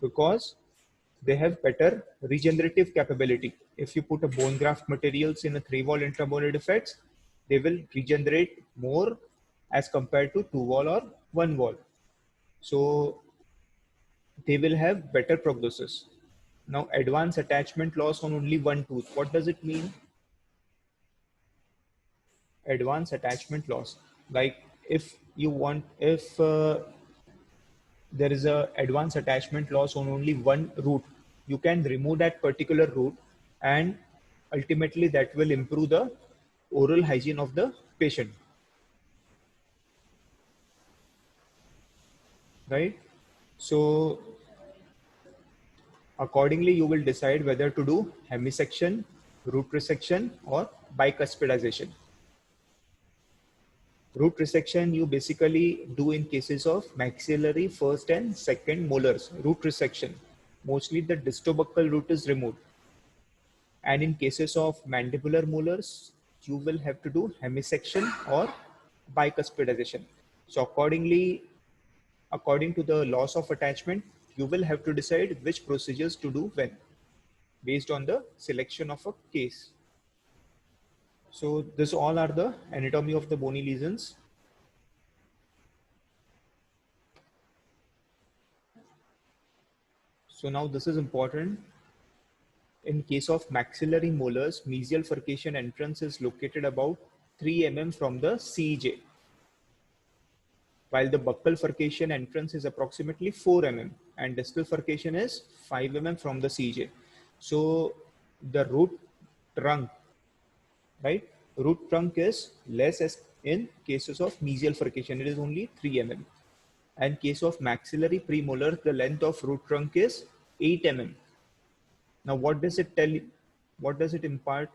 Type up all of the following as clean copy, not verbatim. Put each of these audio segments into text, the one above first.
because they have better regenerative capability. If you put a bone graft materials in a 3-wall intramolar defects, they will regenerate more as compared to 2-wall or 1-wall. So they will have better prognosis. Now, advanced attachment loss on only one tooth. What does it mean? Advanced attachment loss. Like if you want, if there is a advanced attachment loss on only one root, you can remove that particular root, and ultimately that will improve the oral hygiene of the patient, right? So accordingly you will decide whether to do hemisection, root resection, or bicuspidization. Root resection you basically do in cases of maxillary first and second molars. Root resection, mostly the distobuccal root is removed. And in cases of mandibular molars, you will have to do hemisection or bicuspidization. So accordingly, according to the loss of attachment, you will have to decide which procedures to do when, based on the selection of a case. So this all are the anatomy of the bony lesions. So now this is important. In case of maxillary molars, mesial furcation entrance is located about 3 mm from the CEJ, while the buccal furcation entrance is approximately 4 mm and distal furcation is 5 mm from the CEJ. So the root trunk, right? Root trunk is less as in cases of mesial furcation, it is only 3 mm. And case of maxillary premolar, the length of root trunk is 8 mm. Now, what does it tell you? What does it impart?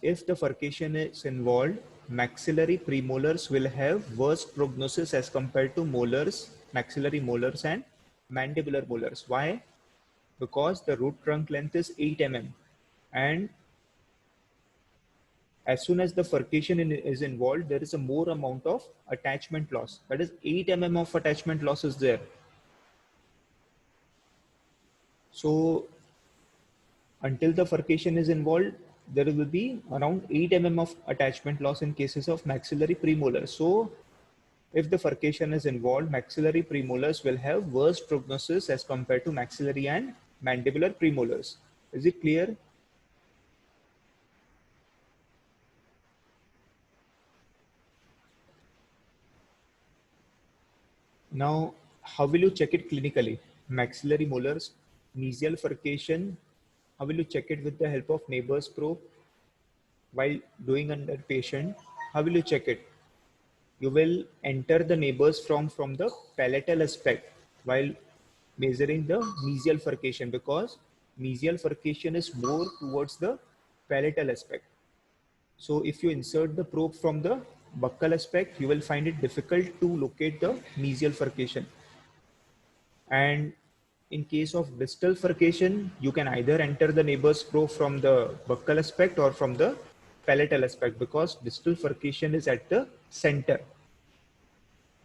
If the furcation is involved, maxillary premolars will have worse prognosis as compared to molars, maxillary molars and mandibular molars. Why? Because the root trunk length is 8 mm, and as soon as the furcation is involved, there is a more amount of attachment loss. That is 8 mm of attachment loss is there. So until the furcation is involved, there will be around 8 mm of attachment loss in cases of maxillary premolars. So if the furcation is involved, maxillary premolars will have worse prognosis as compared to maxillary and mandibular premolars. Is it clear? Now, how will you check it clinically? Maxillary molars, mesial furcation, how will you check it with the help of Neighbors probe? While doing under patient, how will you check it? You will enter the Neighbors from the palatal aspect while measuring the mesial furcation, because mesial furcation is more towards the palatal aspect. So if you insert the probe from the buccal aspect, you will find it difficult to locate the mesial furcation. And in case of distal furcation, you can either enter the Neighbors probe from the buccal aspect or from the palatal aspect, because distal furcation is at the center,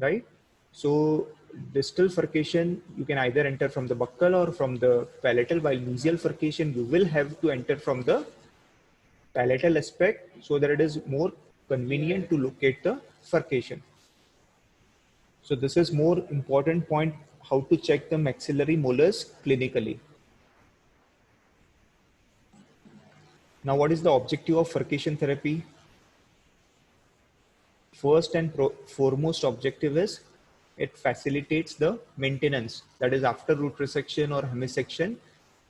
right? So distal furcation, you can either enter from the buccal or from the palatal, while mesial furcation, you will have to enter from the palatal aspect so that it is more convenient to locate the furcation. So this is more important point, how to check the maxillary molars clinically. Now, what is the objective of furcation therapy? First and foremost objective is it facilitates the maintenance. That is, after root resection or hemisection,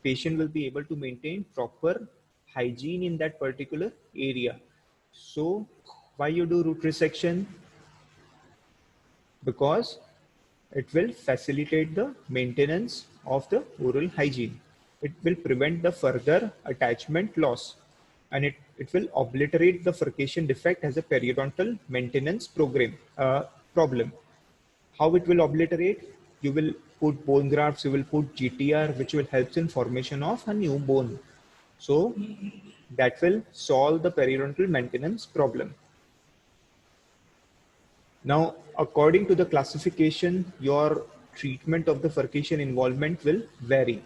patient will be able to maintain proper hygiene in that particular area. So why you do root resection? Because it will facilitate the maintenance of the oral hygiene. It will prevent the further attachment loss, and it will obliterate the furcation defect as a periodontal maintenance problem. How it will obliterate? You will put bone grafts, you will put GTR, which will help in formation of a new bone. So that will solve the periodontal maintenance problem. Now, according to the classification, your treatment of the furcation involvement will vary.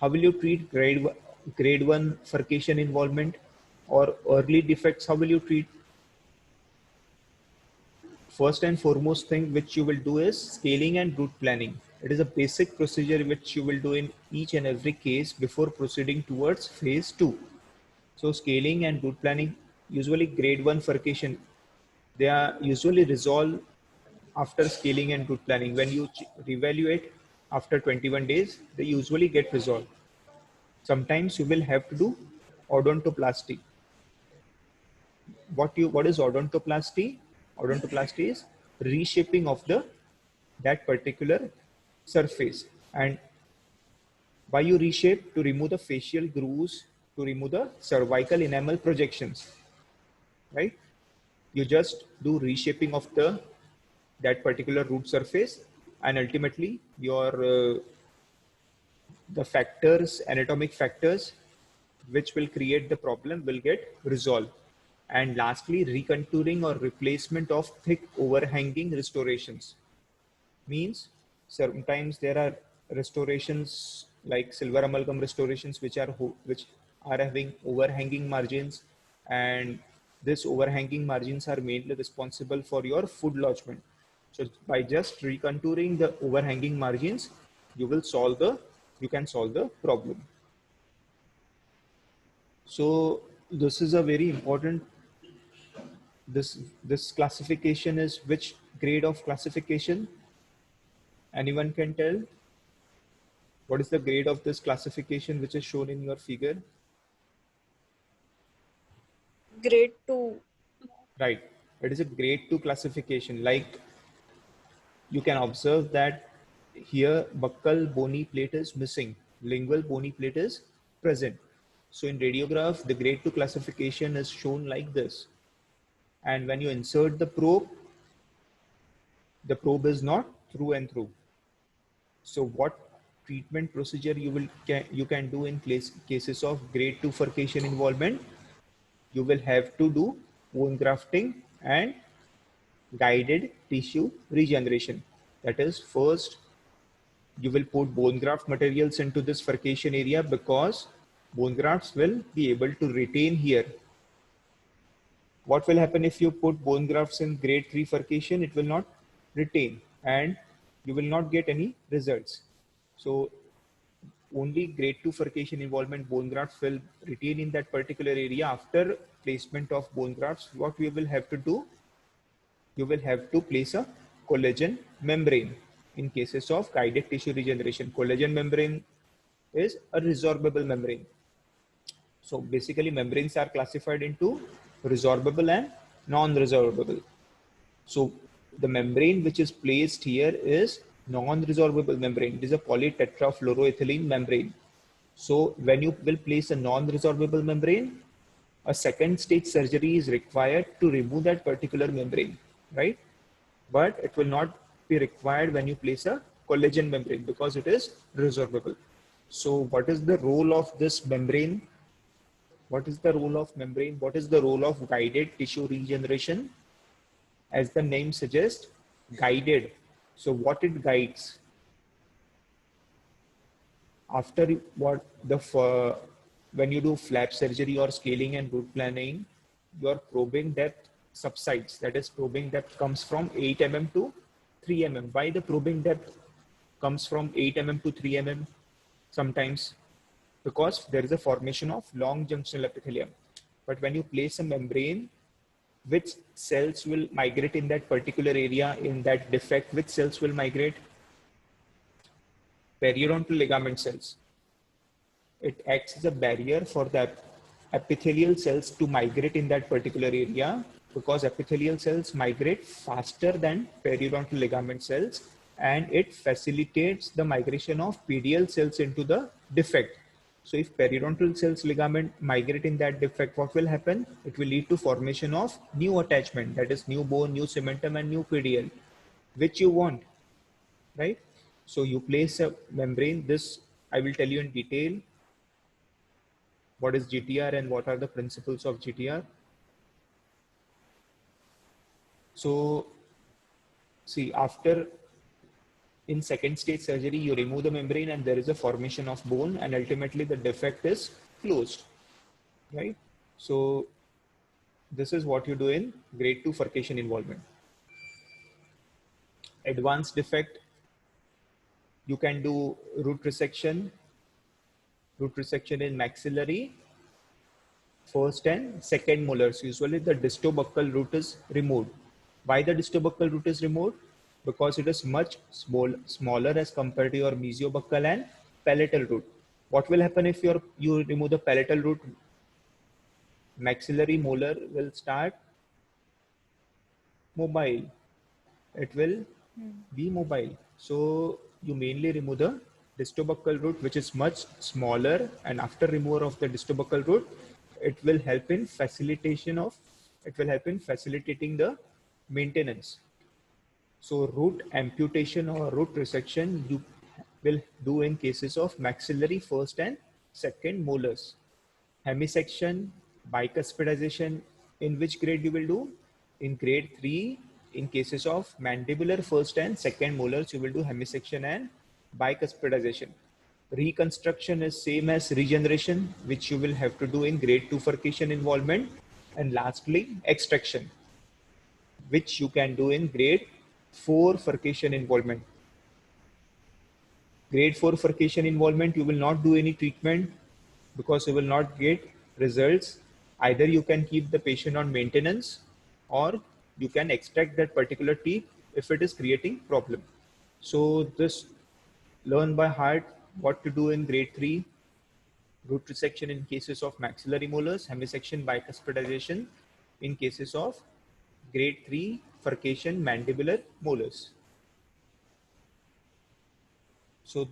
How will you treat grade 1 furcation involvement or early defects? How will you treat? First and foremost thing which you will do is scaling and route planning. It is a basic procedure which you will do in each and every case before proceeding towards phase 2. So scaling and route planning, usually grade 1 furcation, they are usually resolved after scaling and route planning. When you reevaluate after 21 days, they usually get resolved. Sometimes you will have to do odontoplasty. What is odontoplasty? Odontoplasty is reshaping of that particular surface. And why you reshape? To remove the facial grooves, to remove the cervical enamel projections, right? You just do reshaping of that particular root surface, and ultimately your the factors, anatomic factors which will create the problem will get resolved. And lastly, recontouring or replacement of thick overhanging restorations. Means sometimes there are restorations like silver amalgam restorations which are having overhanging margins, and this overhanging margins are mainly responsible for your food lodgement. So by just recontouring the overhanging margins, you can solve the problem. So this is a very important, this classification is which grade of classification? Anyone can tell? What is the grade of this classification which is shown in your figure? Grade 2. Right. It is a grade 2 classification. Like you can observe that here buccal bony plate is missing, lingual bony plate is present. So in radiograph, the grade 2 classification is shown like this. And when you insert the probe is not through and through. So what treatment procedure you can do in cases of grade 2 furcation involvement? You will have to do bone grafting and guided tissue regeneration. That is, first you will put bone graft materials into this furcation area, because bone grafts will be able to retain here. What will happen if you put bone grafts in grade 3 furcation? It will not retain and you will not get any results. So only grade 2 furcation involvement bone grafts will retain in that particular area. After placement of bone grafts, what we will have to do? You will have to place a collagen membrane. In cases of guided tissue regeneration, collagen membrane is a resorbable membrane. So basically membranes are classified into resorbable and non-resorbable. So the membrane which is placed here is non-resorbable membrane. It is a polytetrafluoroethylene membrane. So when you will place a non-resorbable membrane, a second stage surgery is required to remove that particular membrane, right? But it will not be required when you place a collagen membrane because it is resorbable. So what is the role of this membrane? What is the role of membrane? What is the role of guided tissue regeneration? As the name suggests, guided. So what it guides? After what when you do flap surgery or scaling and root planning, your probing depth subsides. That is, probing depth comes from 8 mm to 3 mm. Why the probing depth comes from 8 mm to 3 mm? Sometimes because there is a formation of long junctional epithelium. But when you place a membrane, which cells will migrate in that particular area, in that defect? Which cells will migrate? Periodontal ligament cells. It acts as a barrier for the epithelial cells to migrate in that particular area, because epithelial cells migrate faster than periodontal ligament cells, and it facilitates the migration of PDL cells into the defect. So if periodontal cells ligament migrate in that defect, what will happen? It will lead to formation of new attachment, that is new bone, new cementum and new PDL, which you want, right? So you place a membrane. This I will tell you in detail. What is GTR and what are the principles of GTR? So see, after in second stage surgery, you remove the membrane and there is a formation of bone, and ultimately the defect is closed, right? So this is what you do in grade 2 furcation involvement. Advanced defect, you can do root resection in maxillary first and second molars. Usually the distobuccal root is removed. Why the distobuccal root is removed? Because it is much smaller as compared to your mesiobuccal and palatal root. What will happen if you remove the palatal root? Maxillary molar will start mobile. It will be mobile. So you mainly remove the distobuccal root, which is much smaller, and after removal of the distobuccal root, it will help in facilitating the maintenance. So root amputation or root resection you will do in cases of maxillary first and second molars. Hemisection, bicuspidization, in which grade you will do? In grade 3, in cases of mandibular first and second molars, you will do hemisection and bicuspidization. Reconstruction is same as regeneration, which you will have to do in grade 2 furcation involvement. And lastly, extraction, which you can do in grade 4 furcation involvement. Grade 4 furcation involvement, you will not do any treatment because you will not get results. Either you can keep the patient on maintenance or you can extract that particular teeth if it is creating problem. So this learn by heart what to do in grade 3, root resection in cases of maxillary molars, hemisection bicuspidization in cases of grade 3 furcation mandibular molars. So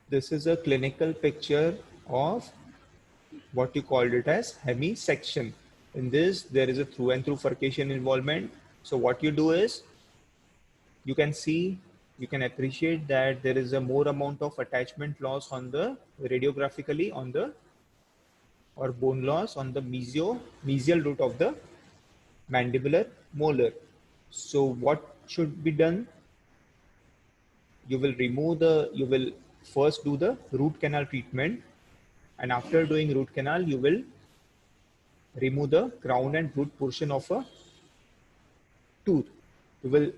this is a clinical picture of what you called it as hemisection. In this, there is a through and through furcation involvement. So what you do is, you can see, you can appreciate that there is a more amount of attachment loss on the radiographically on the, or bone loss on the mesial root of the mandibular molar. So what should be done? You will first do the root canal treatment, and after doing root canal, you will remove the crown and root portion of a tooth. You will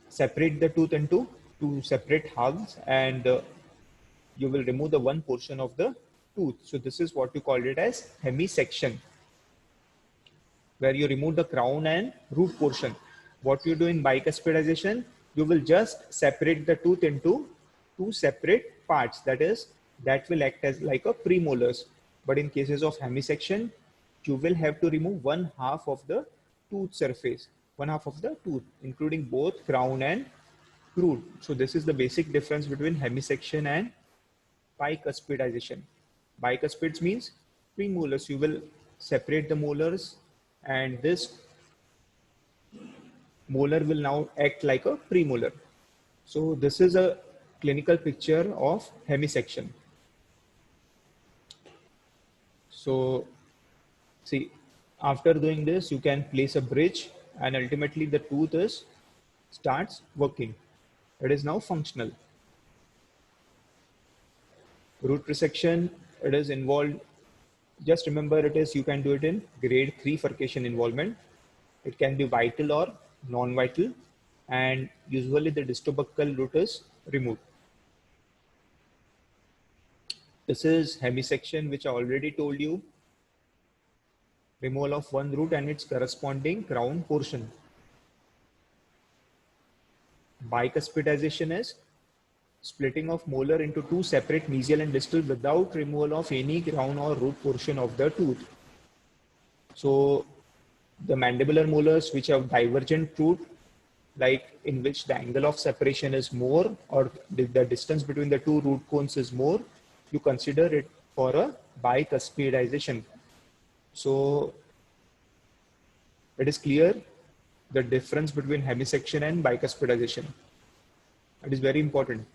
separate the tooth into two separate halves, and you will remove the one portion of the tooth. So this is what you call it as hemisection, where you remove the crown and root portion. What you do in bicuspidization, you will just separate the tooth into two separate parts. That will act as like a premolars. But in cases of hemisection, you will have to remove one half of the tooth surface, one half of the tooth, including both crown and root. So this is the basic difference between hemisection and bicuspidization. Bicuspids means premolars. You will separate the molars, and this molar will now act like a premolar. So this is a clinical picture of hemisection. So see, after doing this, you can place a bridge, and ultimately the tooth starts working. It is now functional. Root resection, it is involved. Just remember, you can do it in grade 3 furcation involvement. It can be vital or non-vital, and usually the distobuccal root is removed. This is hemisection, which I already told you. Removal of one root and its corresponding crown portion. Bicuspidization is splitting of molar into two separate mesial and distal without removal of any crown or root portion of the tooth. So the mandibular molars which have divergent tooth, like in which the angle of separation is more, or the distance between the two root cones is more, you consider it for a bicuspidization. So it is clear the difference between hemisection and bicuspidization. It is very important.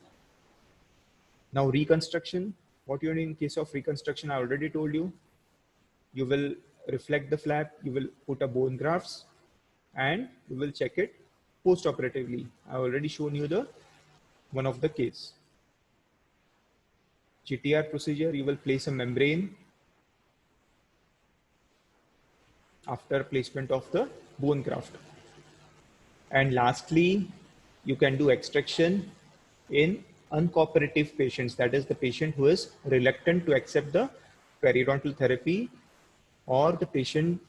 Now reconstruction, what you do in case of reconstruction, I already told you. You will reflect the flap, you will put a bone grafts, and you will check it post-operatively. I already shown you the one of the case. GTR procedure, you will place a membrane after placement of the bone graft. And lastly, you can do extraction in uncooperative patients, that is the patient who is reluctant to accept the periodontal therapy, or the patient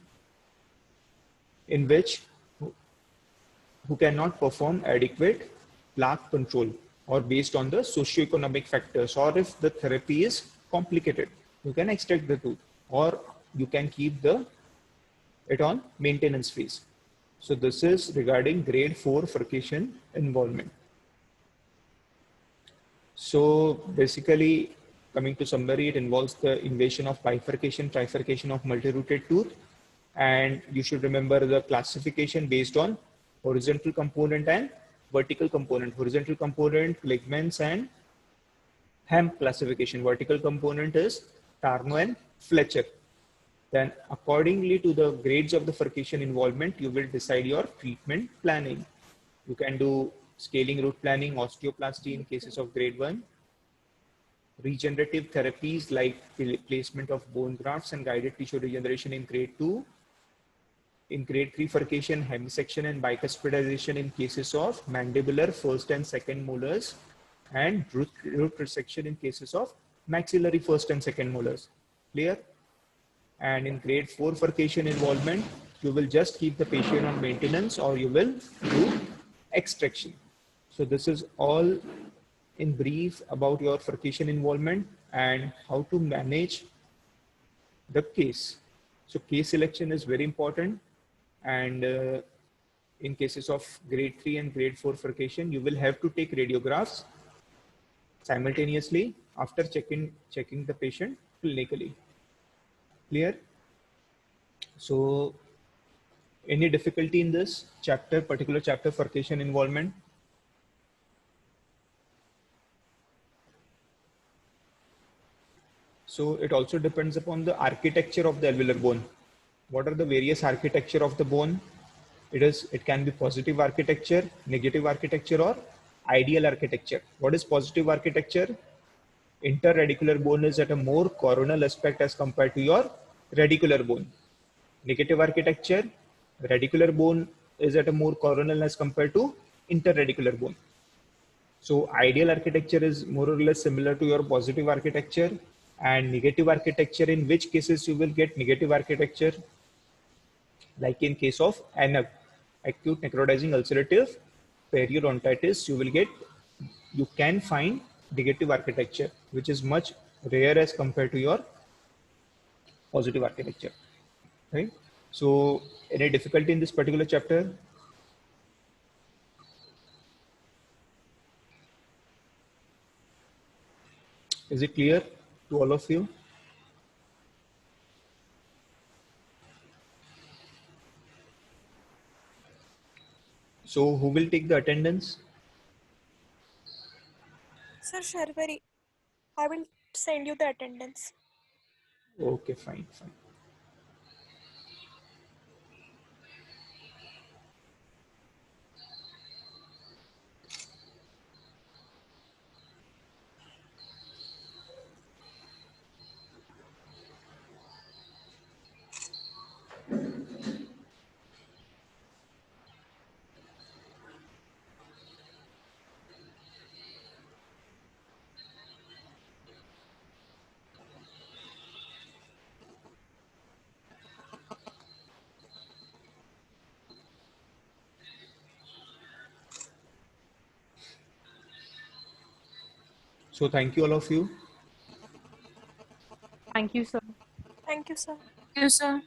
in which who cannot perform adequate plaque control, or based on the socioeconomic factors, or if the therapy is complicated, you can extract the tooth, or you can keep it on maintenance phase. So this is regarding grade 4 furcation involvement. So basically, coming to summary, it involves the invasion of bifurcation, trifurcation of multi-rooted tooth. And you should remember the classification based on horizontal component and vertical component. Horizontal component, Ligmans and Ham classification. Vertical component is Tarnow and Fletcher. Then accordingly to the grades of the furcation involvement, you will decide your treatment planning. You can do scaling root planning, osteoplasty in cases of grade 1, regenerative therapies like placement of bone grafts and guided tissue regeneration in grade 2. In grade 3 furcation, hemisection and bicuspidization in cases of mandibular first and second molars, and root resection in cases of maxillary first and second molars. Clear? And in grade 4 furcation involvement, you will just keep the patient on maintenance, or you will do extraction. So this is all in brief about your furcation involvement and how to manage the case. So case selection is very important, and in cases of grade 3 and grade 4 furcation, you will have to take radiographs simultaneously after checking the patient clinically. Clear? So any difficulty in this chapter, particular chapter, furcation involvement? So it also depends upon the architecture of the alveolar bone. What are the various architecture of the bone? It can be positive architecture, negative architecture, or ideal architecture. What is positive architecture? Interradicular bone is at a more coronal aspect as compared to your radicular bone. Negative architecture, radicular bone is at a more coronal as compared to interradicular bone. So ideal architecture is more or less similar to your positive architecture. And negative architecture, in which cases you will get negative architecture, like in case of ANUG, acute necrotizing ulcerative periodontitis, you can find negative architecture, which is much rare as compared to your positive architecture, right? So any difficulty in this particular chapter? Is it clear to all of you? So who will take the attendance? Sir Sharvari, I will send you the attendance. Okay, fine. So thank you all of you. Thank you, sir. Thank you, sir. Thank you, sir.